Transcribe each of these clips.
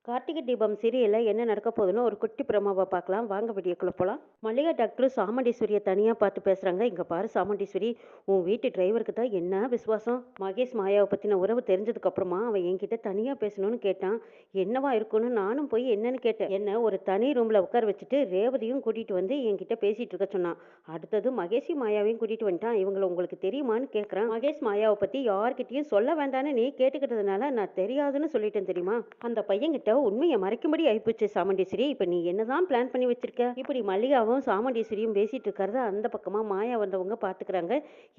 கார்த்திகை தீபம் சீரியல்ல என்ன நடக்க போகுதுன்னு ஒரு குட்டி பிரமாவை பார்க்கலாம். வாங்க வீடியோக்குள்ள போலாம். மல்லிகா டாக்டர் சாமுண்டீஸ்வரியை தனியா பார்த்து பேசுறாங்க. இங்க பாரு சாமுண்டீஸ்வரி, உன் வீட்டு டிரைவருக்கு தான் என்ன விசுவாசம். மகேஷ் மாயாவை பத்தின உறவு தெரிஞ்சதுக்கு அப்புறமா அவன் என்கிட்ட தனியா பேசணும்னு கேட்டான். என்னவா இருக்குன்னு நானும் போய் என்னன்னு கேட்டேன். என்ன ஒரு தனி ரூம்ல உட்கார வச்சுட்டு ரேவதியும் கூட்டிட்டு வந்து என்கிட்ட பேசிட்டு இருக்க சொன்னான். அடுத்தது மகேஷையும் மாயாவையும் கூட்டிட்டு வந்துட்டான். இவங்களை உங்களுக்கு தெரியுமான்னு கேட்கறான். மகேஷ் மாயாவை பத்தி யார்கிட்டயும் சொல்ல வேண்டான்னு நீ கேட்டுக்கிட்டதுனால நான் தெரியாதுன்னு சொல்லிட்டேன் தெரியுமா. அந்த பையன்கிட்ட உண்மையை மறைக்கும்படி ஆயிப்போச்சு சாமுண்டீஸ்வரி. இப்ப நீ என்னதான் பிளான் பண்ணி வச்சிருக்க. இப்படி மல்லிகாவும் சாமுண்டீஸ்வரியும் பேசிட்டு இருக்கிறத அந்த பக்கமா மாயா வந்தவங்க பாத்துக்கிறாங்க.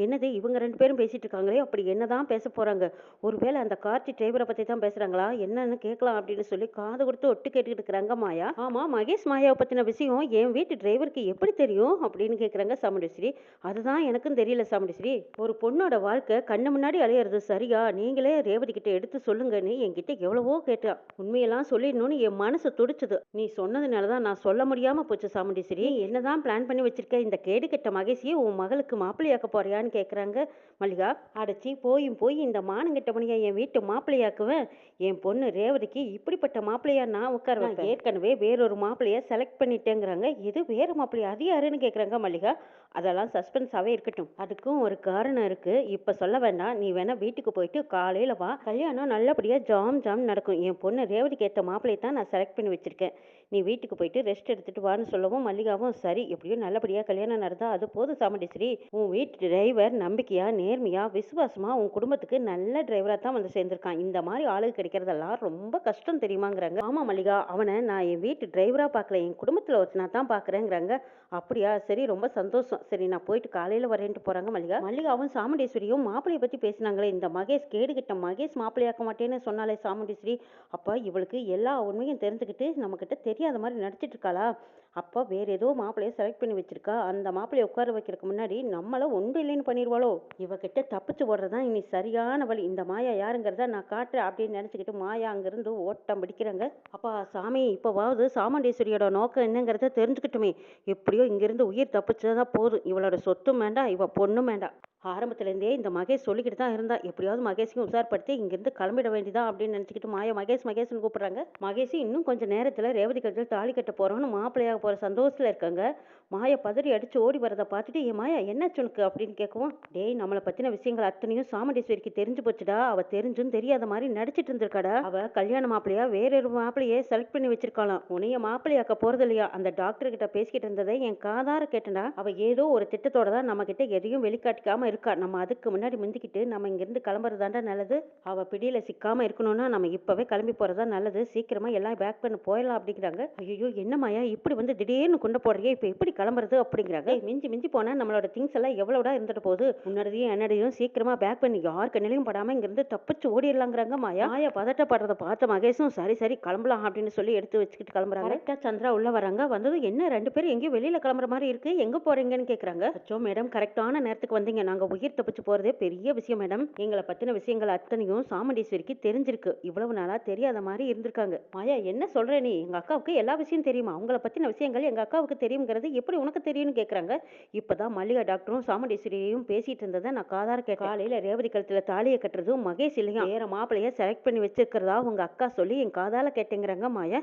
என்னது இவங்க ரெண்டு பேரும் பேசிட்டு இருக்காங்களே, அப்படி என்னதான் பேச போறாங்க. ஒருவேளை அந்த கார்த்தி டிரைவரை பத்தி தான் பேசுறாங்களா, என்னன்னு கேட்கலாம் அப்படின்னு சொல்லி காது கொடுத்து ஒட்டு கேட்டுக்கிட்டு இருக்கிறாங்க மாயா. ஆமா, மகேஷ் மாயாவை பத்தின விஷயம் என் வீட்டு டிரைவருக்கு எப்படி தெரியும் அப்படின்னு கேக்குறாங்க சாமுண்டீஸ்வரி. அதுதான் எனக்கும் தெரியல சாமுண்டீஸ்வரி. ஒரு பொண்ணோட வாழ்க்கை கண்ணு முன்னாடி அலையிறது சரியா, நீங்களே ரேவதி கிட்ட எடுத்து சொல்லுங்கன்னு என்கிட்ட எவ்வளவோ கேட்டா. உண்மையெல்லாம் சொல்லிடணும்னு என் மனசு துடிச்சது. நீ சொன்னதுனாலதான் நான் சொல்ல முடியாம போச்சு சாமுண்டீஸ்வரி. என்னதான் பிளான் பண்ணி வச்சிருக்க. இந்த கேடு கெட்ட மகேஷியை உன் மகளுக்கு மாப்பிள்ளையாக்க போறியான்னு கேக்குறாங்க மல்லிகா. அடைச்சி போய் இந்த மானங்கிட்டவனையா என் வீட்டு மாப்பிள்ளையாக்குவேன். என் பொண்ணு ரேவதிக்கு இப்படிப்பட்ட மாப்பிள்ளையா நான் உட்கார வைப்பேன். ஏற்கனவே வேறொரு மாப்பிள்ளைய செலக்ட் பண்ணிட்டேங்கிறாங்க. இது வேற மாப்பிள்ளையா, அது யாருன்னு கேக்குறாங்க மல்லிகா. அதெல்லாம் சஸ்பென்ஸாவே இருக்கட்டும். அதுக்கும் ஒரு காரணம் இருக்கு. இப்ப சொல்ல வேண்டாம். நீ வேணா வீட்டுக்கு போயிட்டு காலையில வா. கல்யாணம் நல்லபடியா ஜாம் நடக்கும். என் பொண்ணு ரேவதிக்கு ஏற்ற மாப்பிள்ளையை தான் நான் செலக்ட் பண்ணி வச்சிருக்கேன். நீ வீட்டுக்கு போயிட்டு ரெஸ்ட் எடுத்துட்டு வான்னு சொல்லவும் மல்லிகாவும் சரி, எப்படியும் நல்லபடியா கல்யாணம் நடந்தா அது போதும் சாமுண்டீஸ்வரி. உன் வீட்டு டிரைவர் நம்பிக்கையா நேர்மையா விசுவாசமா உன் குடும்பத்துக்கு நல்ல டிரைவரா தான் வந்து சேர்ந்திருக்கான். இந்த மாதிரி ஆளுக்கு கிடைக்கிறதெல்லாம் ரொம்ப கஷ்டம் தெரியுமாங்கிறாங்க. ஆமா மல்லிகா, அவனை நான் என் வீட்டு டிரைவரா பார்க்கல, என் குடும்பத்துல ஒருத்தனா தான் பாக்குறேங்கிறாங்க. அப்படியா, சரி, ரொம்ப சந்தோஷம். சரி, நான் போயிட்டு காலையில வரேன்ட்டு போறாங்க மல்லிகா. மல்லிகாவும் சாமுண்டீஸ்வரியும் மாப்பிளைய பத்தி பேசினாங்களே, இந்த மகேஷ் கேடுகிட்ட மகேஷ் மாப்பிளையாக்க மாட்டேன்னு சொன்னாலே சாமுண்டீஸ்வரி. அப்ப இவளுக்கு எல்லா உண்மையும் தெரிஞ்சுக்கிட்டு நம்ம கிட்ட தெரியாத மாதிரி நடிச்சிட்டு இருக்காளா. அப்ப வேற ஏதோ மாப்பிளைய செலக்ட் பண்ணி வச்சிருக்கா. அந்த மாப்பிளைய உட்கார வைக்கிறதுக்கு முன்னாடி நம்மள ஒன்று இல்லைன்னு பண்ணிடுவாளோ. இவகிட்ட தப்பிச்சு ஓடுறதான் இனி சரியான வழி. இந்த மாயா யாருங்கிறத நான் காட்டுறேன் அப்படின்னு நினைச்சுக்கிட்டு மாயா அங்கிருந்து ஓட்டம் பிடிக்கிறாங்க. அப்பா சாமி, இப்பவாவது சாமுண்டீஸ்வரியோட நோக்கம் என்னங்கிறத தெரிஞ்சுக்கிட்டுமே. எப்படியோ இங்கிருந்து உயிர் தப்பிச்சதா போதும். இவளோட சொத்தும் வேண்டாம், இவ பொண்ணும் வேண்டாம். ஆரம்பத்துலேருந்தே இந்த மகேஷ் சொல்லிக்கிட்டு தான் இருந்தா. எப்படியாவது மகேஷையும் உஷார்படுத்தி இங்கிருந்து கிளம்பிட வேண்டியதான் அப்படின்னு நினச்சிக்கிட்டு மாயா மகேஷ்னு கூப்பிடுறாங்க. மகேஷ் இன்னும் கொஞ்சம் நேரத்தில் ரேவதி கழுத்தில் தாலி கட்ட போறோம்னு மாப்பிள்ளையாக போகிற சந்தோஷத்தில் இருக்காங்க. மாயா பதறி அடிச்சு ஓடி வரதை பார்த்துட்டு ஏ மாயா என்னாச்சு உனக்கு அப்படின்னு கேட்கவும், டேய் நம்மளை பற்றின விஷயங்கள் அத்தனையும் சாமுண்டீஸ்வரிக்கு தெரிஞ்சு போச்சுடா. அவ தெரிஞ்சும் தெரியாத மாதிரி நடிச்சிட்டு இருந்திருக்காடா. அவ கல்யாண மாப்பிள்ளையா வேறொரு மாப்பிள்ளையே செலக்ட் பண்ணி வச்சிருக்கலாம். உனைய மாப்பிள்ளையாக்க போறது இல்லையா. அந்த டாக்டர் கிட்ட பேசிக்கிட்டு இருந்ததை என் காதார கேட்டடா. அவ ஏதோ ஒரு திட்டத்தோட தான் நம்ம கிட்ட எதையும் வெளிக்காட்டிக்காம இருக்கா. நம்ம அதுக்கு முன்னாடி முந்திக்கிட்டு நம்ம இங்கிருந்து கிளம்புறதாண்டா நல்லது. அவ பிடியில சிக்காம இருக்கணும்னா நம்ம இப்பவே கிளம்பி போறதா நல்லது. சீக்கிரமா எல்லாம் பேக் பண்ணி போயிடலாம் அப்படிங்கிறாங்க. ஐயோ என்னமாயா இப்படி வந்து திடீர்னு கொண்டு போடுறீங்க, இப்ப எப்படி கிளம்புறது அப்படிங்கிறாங்க. மிஞ்சி போனா நம்மளோட திங்ஸ் எல்லாம் எவ்வளவுடா இருந்துட்டு போகுது. முன்னாடியும் என்னடையும் சீக்கிரமா பேக் பண்ணி யார் கண்ணிலையும் படாம இங்கிருந்து தப்பிச்சு ஓடிடலாங்கிறாங்க மாயா. மாயா பதட்டப்படுறத பார்த்த மகேஷும் சரி கிளம்பலாம் அப்படின்னு சொல்லி எடுத்து வச்சுக்கிட்டு கிளம்புறாங்க. கரெக்டா சந்திரா உள்ள வராங்க. வந்தது என்ன ரெண்டு பேரும் எங்கேயும் வெளியில கிளம்புற மாதிரி இருக்கு, எங்க போறீங்கன்னு கேக்குறாங்க. அச்சோ மேடம், கரெக்டான நேரத்துக்கு வந்தீங்க. நாங்க உயிர் தப்பிச்சு போறதே பெரிய விஷயம் மேடம். எங்களை பத்தின விஷயங்கள் அத்தனையும் சாமுண்டீஸ்வரிக்கு தெரிஞ்சிருக்கு. இவ்வளவு நாளா தெரியாத மாதிரி இருந்திருக்காங்க. மாயா என்ன சொல்ற நீ? எங்க அக்காவுக்கு எல்லா விஷயம் தெரியுமா? உங்களை பத்தின விஷயங்கள் எங்க அக்காவுக்கு தெரியுங்கிறது எப்படி உனக்கு தெரியும்னு கேக்குறாங்க. இப்பதான் மல்லிகா டாக்டரும் சாமுண்டீஸ்வரியும் பேசிட்டு இருந்ததை நான் காதார கேட்டேன். காலையில ரேவதி கழுத்துல தாலியை கட்டுறதும் மகேஷ் இல்லையா வேற மாப்பிளைய செலக்ட் பண்ணி வச்சிருக்கிறதா உங்க அக்கா சொல்லி என் காதால கேட்டேங்கிறாங்க. மாயா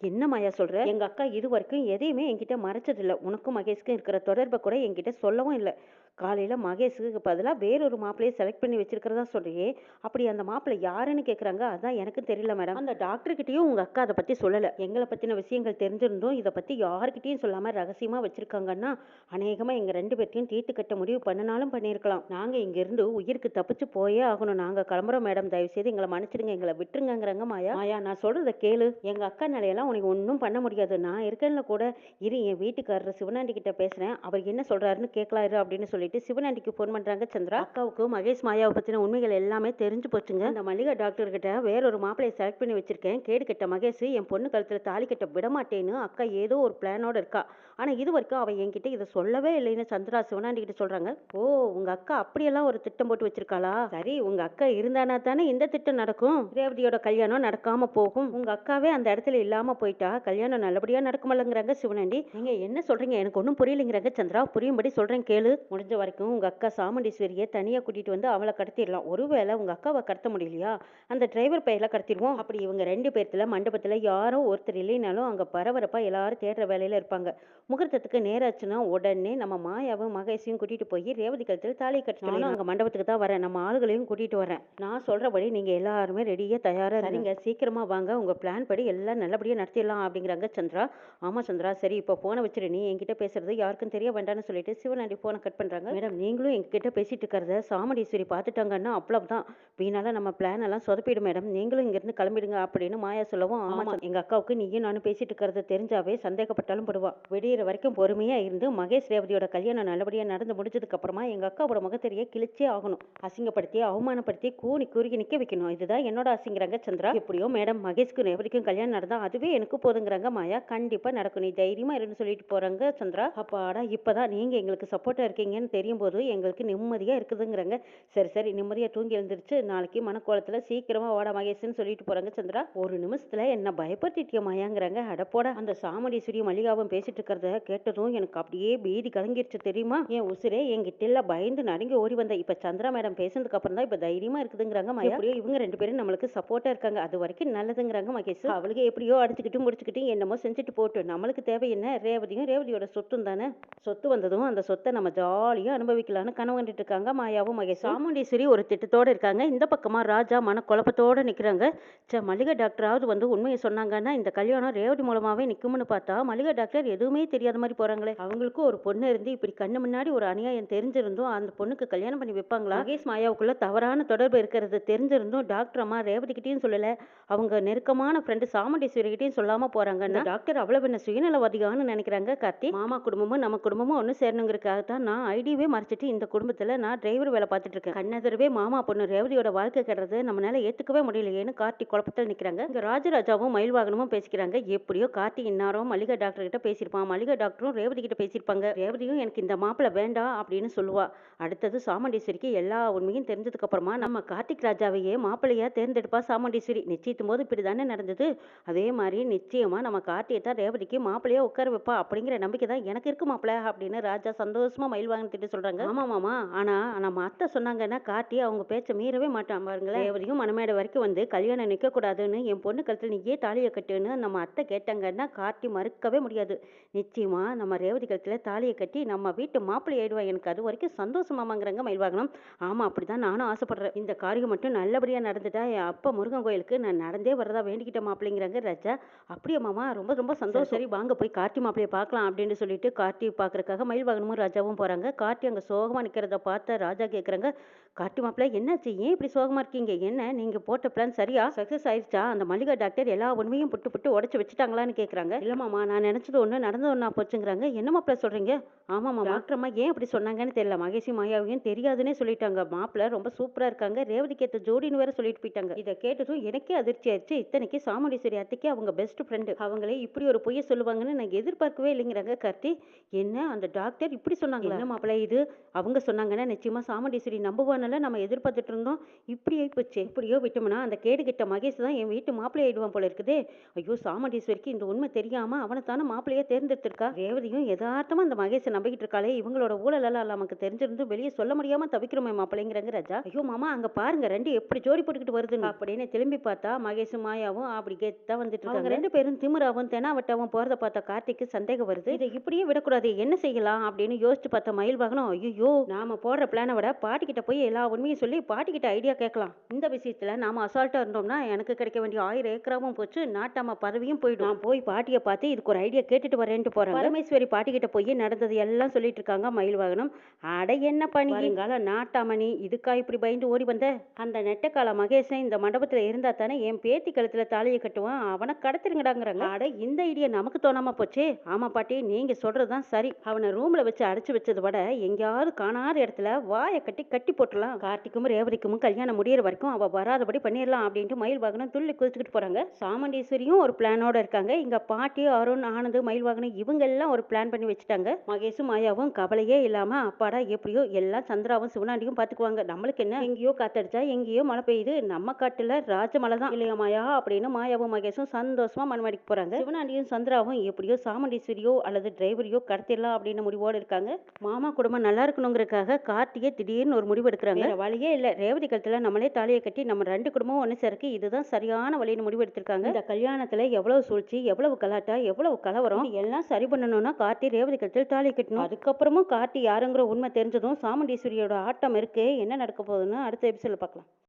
என்ன மாயா சொல்ற? எங்க அக்கா இது வரைக்கும் எதையுமே என்கிட்ட மறைச்சதில்ல. உனக்கும் மகேஷ்க்கும் இருக்கிற தொடர்பை கூட என்கிட்ட சொல்லவும் இல்லை. காலையில மகேஷுக்கு பதிலாக வேறொரு மாப்பிள்ளையை செலக்ட் பண்ணி வச்சிருக்கிறதா சொல்றியே, அப்படி அந்த மாப்பிள்ளை யாருன்னு கேட்குறாங்க. அதான் எனக்கு தெரியல மேடம். அந்த டாக்டர்கிட்டையும் உங்க அக்கா அதை பத்தி சொல்லலை. எங்களை பத்தின விஷயங்கள் தெரிஞ்சிருந்தும் இதை பத்தி யாருக்கிட்டையும் சொல்லாம ரகசியமா வச்சிருக்காங்கன்னா அநேகமா எங்க ரெண்டு பேர்த்தையும் தீர்த்து கட்ட முடிவு பண்ணினாலும் பண்ணியிருக்கலாம். நாங்க இங்க இருந்து உயிருக்கு தப்பிச்சு போயே ஆகணும். நாங்க கிளம்புறோம் மேடம், தயவு செய்து எங்களை மன்னிச்சிடுங்க, எங்களை விட்டுருங்கிறாங்க. மாயா மாயா நான் சொல்றத கேளு. எங்க அக்கா நிலையெல்லாம் உனக்கு ஒன்றும் பண்ண முடியாது. நான் இருக்கேன்ல கூட. இரு, என் வீட்டுக்காரர் சிவனாண்டி கிட்ட பேசுறேன், அவர் என்ன சொல்றாருன்னு கேட்கலாம் இரு அப்படின்னு சொல்லி சிவனாண்டிக்கு போன் பண்றாங்க சந்திரா. அக்காவுக்கு மகேஷ் மாயாவை பத்தின உண்மைகள் எல்லாமே தெரிஞ்சு போச்சுங்க. அந்த மல்லிகா டாக்டர் கிட்ட வேறொரு மாப்பிளையை செலக்ட் பண்ணி வச்சிருக்கேன். கேடு கட்ட மகேஷ் என் பொண்ணு கழுத்துல தாலி கட்ட விடமாட்டேன்னு அக்கா ஏதோ ஒரு பிளானோட இருக்கா. ஆனா இது வரைக்கும் அவ என்கிட்ட இதை சொல்லவே இல்லைன்னு சந்திரா சிவனாண்டி கிட்ட சொல்றாங்க. ஓ, உங்க அக்கா அப்படியெல்லாம் ஒரு திட்டம் போட்டு வச்சிருக்காளா? சரி, உங்க அக்கா இருந்தானா தானே இந்த திட்டம் நடக்கும். ரேவதியோட கல்யாணம் நடக்காம போகும். உங்க அக்காவே அந்த இடத்துல இல்லாம போயிட்டா கல்யாணம் நல்லபடியா நடக்குமல்லங்கிறாங்க சிவனாண்டி. நீங்க என்ன சொல்றீங்க? எனக்கு ஒன்றும் புரியலைங்கிறாங்க சந்திரா. புரியும்படி சொல்றேன் கேளு. முடிஞ்ச வரைக்கும் உங்க அக்கா சாமுண்டீஸ்வரியை தனியா கூட்டிட்டு வந்து அவளை கடத்திடலாம். ஒருவேளை உங்க அக்காவை கடத்த முடியலையா, அந்த டிரைவர் பையல கடத்திடுவோம். அப்படி இவங்க 2 பேத்துல மண்டபத்துல யாரோ ஒருத்தர் இல்லைனாலும் அங்க பரபரப்பா எல்லாரும் தேடுற வேலையில இருப்பாங்க. முகூர்த்தத்துக்கு நேராச்சுன்னா உடனே நம்ம மாயாவும் மகேஷையும் கூட்டிட்டு போய் ரேவதி கழுத்துல தாலியை கட்டணும். அங்க மண்டபத்துக்கு தான் வரேன், நம்ம ஆளுகளையும் கூட்டிட்டு வரேன். நான் சொல்றபடி நீங்க எல்லாருமே ரெடியா தயாரா இருங்க. சீக்கிரமா வாங்க, உங்க பிளான் படி எல்லாம் நல்லபடியா நடத்திடலாம் அப்படிங்கிறாங்க சந்திரா. ஆமா சந்திரா, சரி இப்போ போனை வச்சிரு, நீ என்கிட்ட பேசுறது யாருக்கும் தெரிய வேண்டாம்னு சொல்லிட்டு சிவனாண்டி போனை கட் பண்றாங்க. மேடம் நீங்களும் எங்ககிட்ட பேசிட்டு இருக்கிறத சாமுண்டீஸ்வரி பார்த்துட்டாங்கன்னா அவ்வளவுதான், வீணால நம்ம பிளான் எல்லாம் சொதப்பிடும் மேடம், நீங்களும் இங்க இருந்து கிளம்பிடுங்க அப்படின்னு மாயா சொல்லவும், ஆமா எங்க அக்காவுக்கு நீயும் நானும் பேசிட்டு இருக்கிறது தெரிஞ்சாவே சந்தேகப்பட்டாலும் படுவா. விடியிற வரைக்கும் பொறுமையா இருந்து மகேஷ் ரேவதியோட கல்யாணம் நல்லபடியா நடந்து முடிஞ்சதுக்கு அப்புறமா எங்க அக்காவோட முகத்தெரிய கிழிச்சே ஆகணும். அசிங்கப்படுத்தி அவமானப்படுத்தி கூனி குறுகி நிக்க வைக்கணும், இதுதான் என்னோட ஆசைங்கிறாங்க சந்திரா. எப்படியோ மேடம் மகேஷ்க்கு ரேவதிக்கும் கல்யாணம் நடந்தா அதுவே எனக்கு போதுங்கிறாங்க மாயா. கண்டிப்பா நடக்கும், நீ தைரியமா இருன்னு சொல்லிட்டு போறாங்க சந்திரா. அப்பாடா இப்பதான் நீங்க எங்களுக்கு சப்போர்ட்டா இருக்கீங்கன்னு தெரியும் போது எங்களுக்கு நிம்மதியா இருக்குதுங்கிறாங்க. சரி சரி, நிம்மதியா தூங்கி எழுந்திருச்சு நாளைக்கு மனக்கோலத்துல சீக்கிரமா வாடா மகேஷ்னு சொல்லிட்டு போறாங்க சந்திரா. ஒரு நிமிஷத்துல என்ன பயப்படுத்திட்டிய மாயாங்கிறாங்க. அடப்போட, அந்த சாமுண்டீஸ்வரி மல்லிகாவும் பேசிட்டு இருக்கிறத கேட்டதும் எனக்கு அப்படியே பீதி கலங்கிருச்சு தெரியுமா. என் உசுரே என்கிட்ட பயந்து நடுங்கி ஓடி வந்த. இப்ப சந்திரா மேடம் பேசினதுக்கு அப்புறம் தான் இப்ப தைரியமா இருக்குதுங்கிறாங்க மாயா. எப்படியோ இவங்க 2 பேரும் நம்மளுக்கு சப்போர்ட்டா இருக்காங்க, அது வரைக்கும் நல்லதுங்கிறாங்க மகேஷ். அவளுக்கு எப்படியோ அடிச்சுக்கிட்டு முடிச்சுக்கிட்டு என்னமோ செஞ்சுட்டு போட்டு, நம்மளுக்கு தேவை என்ன, ரேவதியும் ரேவதியோட சொத்தும் தானே. சொத்து வந்ததும் அந்த சொத்தை நம்ம ஜாலியா அனுபவிக்கலாம்னு கனவு கண்டுட்டு இருக்காங்க மாயாவும் மகேஷ். சாமுண்டீஸ்வரி ஒரு திட்டத்தோட இருக்காங்க, இந்த பக்கமா ராஜா மன குழப்பத்தோட நிக்கிறாங்க. மல்லிகா டாக்டராவது வந்து உண்மையை சொன்னாங்கன்னா இந்த கல்யாணம் ரேவதி மூலமாவே நிக்கும்னு பார்த்தா மல்லிகா டாக்டர் எதுவுமே தெரியாத மாதிரி போறாங்களே. அவங்களுக்கு ஒரு பொண்ணு இருந்து இப்படி கண்ணு முன்னாடி ஒரு அநியாயம் தெரிஞ்சிருந்தும் அந்த பொண்ணுக்கு கல்யாணம் பண்ணி வைப்பாங்களா. மகேஷ் மாயாவுக்குள்ள தவறான தொடர்பு இருக்கிறது தெரிஞ்சிருந்தும் டாக்டர் அம்மா ரேவதி கிட்டையும் சொல்லல, அவங்க நெருக்கமான ஃப்ரெண்டு சாமுண்டீஸ்வரி கிட்டையும் சொல்லாம போறாங்கன்னா டாக்டர் அவ்வளவு என்ன சுயநலவாதிகான்னு நினைக்கிறாங்க கார்த்தி. மாமா குடும்பமும் நம்ம குடும்பமும் ஒன்னு சேரணுங்கிறதுக்காக தான் நான் ஐடியவே மறைச்சிட்டு இந்த குடும்பத்துல நான் டிரைவர் வேலை பார்த்துட்டு இருக்கேன். கண்ணெதிரவே மாமா பொண்ணு ரேவதியோட வாழ்க்கை கெடுறது நம்மளால ஏத்துக்கவே முடியலையேன்னு கார்த்தி குழப்பத்தில் நிக்கிறாங்க. இங்க ராஜராஜாவும் மயில்வாகனமும் பேசிக்கிறாங்க. எப்படியோ கார்த்தி இந்நேரம் மல்லிகா டாக்டர் கிட்ட பேசியிருப்பான், மல்லிகா டாக்டரும் ரேவதி கிட்ட பேசியிருப்பாங்க. ரேவதியும் எனக்கு இந்த மாப்பிள்ள வேண்டாம் அப்படின்னு சொல்லுவா. அடுத்தது சாமுண்டீஸ்வரிக்கு எல்லா உண்மையும் தெரிஞ்சதுக்கு அப்புறமா நம்ம கார்த்திக் ராஜாவையே மாப்பிள்ளையா தேர்ந்தெடுப்பா சாமுண்டீஸ்வரி. நிச்சயத்தும் போது இப்படிதானே நடந்தது, அதே மாதிரி நிச்சயமா நம்ம கார்த்தியை தான் ரேவதிக்கு மாப்பிள்ளையா உட்கார வைப்பா அப்படிங்கிற நம்பிக்கை தான் எனக்கு இருக்கு மாப்பிள்ள அப்படின்னு ராஜா சந்தோஷமா மயில்வாகனத்திட்டு சொல்றாங்க. ஆமா மாமா, ஆனா நம்ம அத்தை சொன்னாங்கன்னா கார்த்தி அவங்க பேச்ச மீறவே மாட்டான் பாருங்களேன். ரேவதியும் மனமேடை வரைக்கும் வந்து கல்யாணம் நிக்க கூடாதுன்னு என் பொண்ணு கழுத்துல நீயே தாலியை கட்டுன்னு நம்ம அத்தை கேட்டாங்கன்னா கார்த்தி மறுக்கவே முடியாது. நிச்சயமா நம்ம ரேவதி கழுத்துல தாலியை கட்டி நம்ம வீட்டு மாப்பிள்ளை ஆயிடுவா, எனக்கு அது வரைக்கும் சந்தோஷமாமாங்கிறாங்க மயில்வாகனம். ஆமா அப்படிதான் நானும் ஆசைப்படுறேன், இந்த காரியம் மட்டும் நல்லபடியா நடந்துட்டா என் அப்பா முருகன் கோயிலுக்கு நான் நடந்தே வரதா வேண்டிக்கிட்ட மாப்பிள்ளைங்கிறாங்க ராஜா. அப்படியே மாமா, ரொம்ப ரொம்ப சந்தோஷம். சரி வாங்க போய் கார்த்தி மாப்பிள்ளையை பார்க்கலாம் அப்படின்னு சொல்லிட்டு கார்த்தி பார்க்கறதுக்காக மயில்வாகனமும் ராஜாவும் போறாங்க. கார்த்தி அங்க சோகமா நிக்கிறத பார்த்த ராஜா கேக்குறாங்க, கார்த்தி மாப்பிள்ளை என்னாச்சு, ஏன் இப்படி சோகமா இருக்கீங்க, என்ன நீங்க போட்ட பிளான் சரியா சக்சஸ் ஆயிடுச்சா, அந்த மல்லிகா டாக்டர் எல்லா உண்மையும் புட்டு புட்டு உடச்சு வச்சுட்டாங்களான்னு கேக்குறாங்க. இல்ல மாமா, நான் நினைச்சது ஒண்ணு நடந்து ஒண்ணா போச்சுங்கிறாங்க. என்ன மாப்பிள்ளை சொல்றீங்க. ஆமா மாமா, டாக்டர் அம்மா ஏன் அப்படி சொன்னாங்கன்னு தெரியல, மகேஷும் மாயாவையும் தெரியாதுன்னே சொல்லிட்டாங்க, மாப்பிள்ளை ரொம்ப சூப்பரா இருக்காங்க, ரேவதிக்கு ஏத்த ஜோடின்னு வேற சொல்லிட்டு போயிட்டாங்க. இதை கேட்டதும் எனக்கே அதிர்ச்சி ஆயிடுச்சு. இத்தனைக்கு சாமுண்டீஸ்வரி அத்தைக்கு அவங்க பெஸ்ட் ஃப்ரெண்டு, அவங்களே இப்படி ஒரு பொய்ய சொல்லுவாங்கன்னு நான் எதிர்பார்க்கவே இல்லைங்கிறாங்க கார்த்தி. என்ன அந்த டாக்டர் இப்படி சொன்னாங்க, என்ன மாப்பிள்ளை இது, அவங்க சொன்னாங்கன்னா நிச்சயமா சாமுண்டீஸ்வரி நம்புவானல நம்ம எதிர்பார்த்துட்டு இருந்தோம், இப்படி ஆயிப்போச்சு. இப்படியோ விட்டோம்னா அந்த கேடு கிட்ட மகேஷ் தான் என் வீட்டு மாப்பிள்ளை ஆயிடுவான் போல இருக்குதே. ஐயோ, சாமுண்டீஸ்வரிக்கு இந்த உண்மை தெரியாம அவனை தானே மாப்பிள்ளையா தேர்ந்தெடுத்திருக்கா. ரேவதியும் யதார்த்தமா அந்த மகேஷை நம்பிக்கிட்டு இருக்காளே, இவங்களோட ஊழல் எல்லாம் நமக்கு தெரிஞ்சிருந்து வெளியே சொல்ல முடியாம தவிக்கிறோமே மாப்பிள்ளைங்கிறாங்க ராஜா. ஐயோ மாமா, அங்க பாருங்க 2 எப்படி ஜோடி போட்டுக்கிட்டு வருதுன்னு அப்படின்னு திரும்பி பார்த்தா மகேஷும் மாயாவும் அப்படி கெத்தா வந்துட்டு இருக்காங்க. 2 பேரும் திமிராவும் தெனாவட்டாவும் போறத பார்த்தா கார்த்திக்கு சந்தேகம் வருது. இதை இப்படியே விடக்கூடாது, என்ன செய்யலாம் அப்படின்னு யோசிச்சு பார்த்த மயில்வாகனம், ஐயோ நாம போடுற பிளானை விட பாட்டிக்கிட்ட போய் எல்லா உண்மையும் சொல்லி பாட்டிக்கிட்ட ஐடியா கேட்கலாம். இந்த விஷயத்துல நாம அசால்ட்டா இருந்தோம்னா எனக்கு கிடைக்க வேண்டிய 1000 ஏக்கராவும் போச்சு, நாட்டாம பதவியும் போயிடும். நான் போய் பாட்டியை பார்த்து இதுக்கு ஒரு ஐடியா கேட்டுட்டு வரேன்ட்டு போறேன். பரமேஸ்வரி பாட்டிக்கிட்ட போய் நடந்தது எல்லாம் சொல்லிட்டு இருக்காங்க மயில்வாகனம். அட என்ன பண்ணிங்கால நாட்டாமணி, இதுக்கா இப்படி பயந்து ஓடி வந்த, அந்த நெட்டக்கால மகேசன் இந்த மண்டபத்துல இருந்தா தானே என் பேத்தி கழுத்துல தாலியை கட்டுவான், அவனை கடத்திருங்கடாங்கிறாங்க. அட இந்த ஐடியா நமக்கு தோணாம போச்சே. ஆமா பாட்டி, நீங்க சொல்றதுதான் சரி, அவனை ரூம்ல வச்சு அடைச்சு வச்சதை விட எங்கேயாவது காணாத இடத்துல வாயை கட்டி போட்டுலாம், கார்த்திக்கும் ரேவதிக்கும் கல்யாணம் முடியற வரைக்கும் அவ வராதபடி பண்ணிடலாம் அப்படின்ட்டு மயில்வாகனம் துள்ளி குதிச்சுக்கிட்டு போறாங்க. சாமுண்டீஸ்வரியும் ஒரு பிளானோட இருக்காங்க. இங்க பாட்டி, அருண், ஆனந்த், மயில்வாகனம் இவங்க எல்லாம் ஒரு பிளான் பண்ணி வச்சுட்டாங்க. மகேஷும் மாயாவும் கவலையே இல்லாம அப்பாடா எப்படியோ எல்லாம் சந்திராவும் சிவனாண்டியும் பாத்துக்குவாங்க, நம்மளுக்கு என்ன, எங்கேயோ காத்தடிச்சா எங்கேயோ மழை பெய்யுது, நம்ம காட்டுல ராஜ மழை தான் இல்லையா மாயா அப்படின்னு மாயாவும் மகேஷும் சந்தோஷமா மனமடிக்கு போறாங்க. சிவனாண்டியும் சந்திராவும் எப்படியோ சாமுண்டீஸ்வரியோ அல்லது டிரைவரையோ கடத்திடலாம் அப்படின்னு முடிவோடு இருக்காங்க. மாமா கூட குடும்பம் நல்லா இருக்கணுங்கிறதுக்காக கார்த்திகே திடீர்னு ஒரு முடிவு எடுக்கிறாங்க. வேற வழியே இல்லை, ரேவதி கழுத்துல நம்மளே தாலியை கட்டி நம்ம 2 குடும்பமும் ஒன்று சேர்க்கு இதுதான் சரியான வழின்னு முடிவு எடுத்திருக்காங்க. இந்த கல்யாணத்துல எவ்வளவு சூழ்ச்சி, எவ்வளவு கலாட்டா, எவ்வளவு கலவரம், இது எல்லாம் சரி பண்ணணும்னா கார்த்தி ரேவதி கழுத்தில் தாலி கட்டணும். அதுக்கப்புறமும் கார்த்தி யாருங்கிற உண்மை தெரிஞ்சதும் சாமுண்டீஸ்வரியோட ஆட்டம் இருக்கு. என்ன நடக்க போகுதுன்னு அடுத்த எபிசோட்ல பார்க்கலாம்.